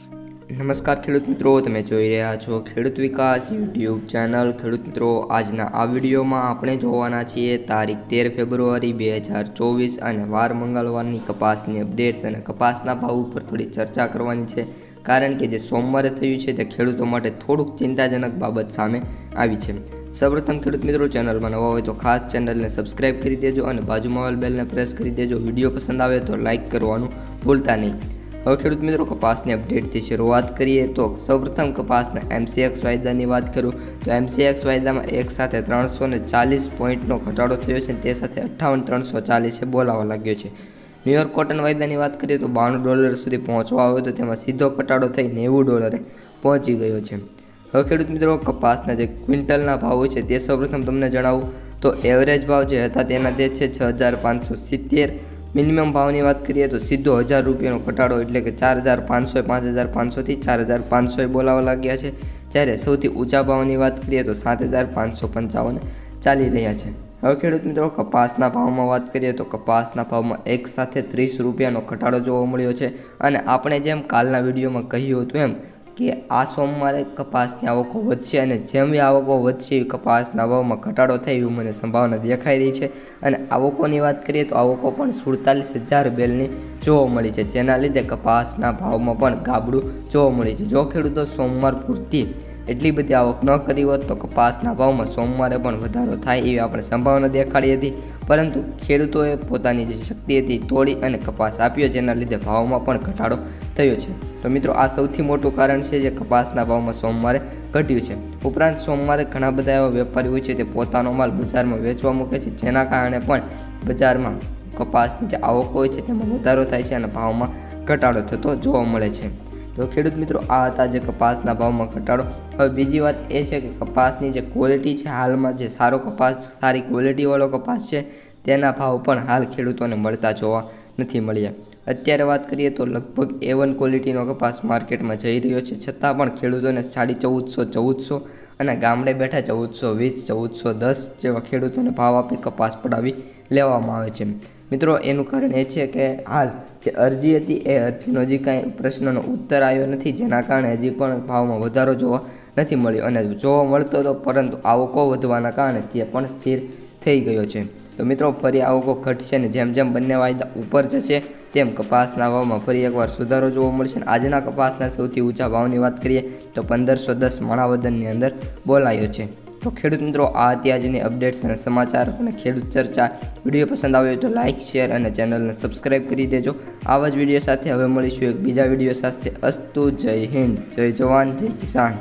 નમસ્કાર ખેડૂત મિત્રો, તમે જોઈ રહ્યા છો ખેડૂત વિકાસ યુટ્યુબ ચેનલ। ખેડૂત મિત્રો, આજના આ વિડીયોમાં આપણે જોવાના છીએ તારીખ 13 ફેબ્રુઆરી 2024 અને વાર મંગળવારની કપાસની અપડેટ્સ અને કપાસના ભાવ ઉપર થોડી ચર્ચા કરવાની છે, કારણ કે જે સોમવારે થયું છે તે ખેડૂતો માટે થોડુંક ચિંતાજનક બાબત સામે આવી છે। સૌપ્રથમ ખેડૂત મિત્રો, ચેનલમાં નવા હોય તો ખાસ ચેનલને સબસ્ક્રાઇબ કરી દેજો અને બાજુમાં બેલને પ્રેસ કરી દેજો। વિડીયો પસંદ આવે તો લાઇક કરવાનું ભૂલતા નહીં। હવે ખેડૂત મિત્રો, કપાસની અપડેટથી શરૂઆત કરીએ તો સૌપ્રથમ કપાસના MCX વાયદાની વાત કરું તો MCX વાયદામાં એક સાથે 340 પોઈન્ટનો ઘટાડો થયો છે, તે સાથે 58,340 બોલાવા લાગ્યો છે। ન્યુયોર્ક કોટન વાયદાની વાત કરીએ તો $92 સુધી પહોંચવા આવ્યો તો તેમાં સીધો ઘટાડો થઈ $90 પહોંચી ગયો છે। હવે ખેડૂત મિત્રો, કપાસના જે ક્વિન્ટલના ભાવો છે તે સૌપ્રથમ તમને જણાવું તો એવરેજ ભાવ જે હતા તેના તે છે 6,570। મિનિમમ ભાવની વાત કરીએ તો સીધો ₹1000નો ઘટાડો એટલે કે 4,500 5,500થી 4,500 બોલાવા લાગ્યા છે, જ્યારે સૌથી ઊંચા ભાવની વાત કરીએ તો 7,555 ચાલી રહ્યા છે। હવે ખેડૂત મિત્રો, કપાસના ભાવમાં વાત કરીએ તો કપાસના ભાવમાં એક સાથે ₹30નો ઘટાડો જોવા મળ્યો છે અને આપણે જેમ કાલના વિડીયોમાં કહ્યું હતું એમ કે આ સોમવારે કપાસની આવકો વધશે અને જેમ આવકો વધશે એવી કપાસના ભાવમાં ઘટાડો થાય એવી મને સંભાવના દેખાઈ રહી છે। અને આવકોની વાત કરીએ તો આવકો પણ 47,000 બેલની જોવા મળી છે, જેના લીધે કપાસના ભાવમાં પણ ગાબડું જોવા મળી છે। જો ખેડૂતો સોમવાર પૂરતી એટલી બધી આવક ન કરી હોત તો કપાસના ભાવમાં સોમવારે પણ વધારો થાય એવી આપણે સંભાવના દેખાડી હતી, પરંતુ ખેડૂતોએ પોતાની જે શક્તિ હતી તોડી અને કપાસ આપ્યો, જેના લીધે ભાવમાં પણ ઘટાડો થયો છે। તો મિત્રો, આ સૌથી મોટું કારણ છે જે કપાસના ભાવમાં સોમવારે ઘટ્યું છે। ઉપરાંત સોમવારે ઘણા બધા એવા વેપારીઓ હોય છે તે પોતાનો માલ બજારમાં વેચવા મૂકે છે, જેના કારણે પણ બજારમાં કપાસની જે આવકો હોય છે તેમાં વધારો થાય છે અને ભાવમાં ઘટાડો થતો જોવા મળે છે। તો ખેડૂત મિત્રો, આ હતા જે કપાસના ભાવમાં ઘટાડો। હવે બીજી વાત એ છે કે કપાસની જે ક્વોલિટી છે, હાલમાં જે સારો કપાસ, સારી ક્વોલિટીવાળો કપાસ છે તેના ભાવ પણ હાલ ખેડૂતોને મળતા જોવા નથી મળ્યા। અત્યારે વાત કરીએ તો લગભગ A1 ક્વોલિટીનો કપાસ માર્કેટમાં જઈ રહ્યો છે, છતાં પણ ખેડૂતોને 1450 અને ગામડે બેઠા 1420 1410 જેવા ખેડૂતોને ભાવ આપી કપાસ પડાવી લેવામાં આવે છે। મિત્રો, એનું કારણ એ છે કે હાલ જે અરજી હતી એ અરજીનો હજી કાંઈ પ્રશ્નનો ઉત્તર આવ્યો નથી, જેના કારણે હજી પણ ભાવમાં વધારો જોવા નથી મળ્યો અને જોવા મળતો હતો, પરંતુ આવકો વધવાના કારણે તે પણ સ્થિર થઈ ગયો છે। તો મિત્રો, ફરી આવકો ઘટશે ને જેમ જેમ બંને વાયદા ઉપર જશે તેમ કપાસના ભાવમાં ફરી એકવાર સુધારો જોવા મળશે। આજના કપાસના સૌથી ઊંચા ભાવની વાત કરીએ તો 1510 માણાવદનની અંદર બોલાયો છે। તો ખેડૂત મિત્રો, આ હતી આજની અપડેટ્સ અને સમાચાર અને ખેડૂત ચર્ચા। વિડીયો પસંદ આવ્યો તો લાઇક, શેર અને ચેનલને સબસ્ક્રાઇબ કરી દેજો। આવા જ વિડીયો સાથે હવે મળીશું એક બીજા વિડીયો સાથે। અસ્તુ, જય હિન્દ, જય જવાન, જય કિસાન।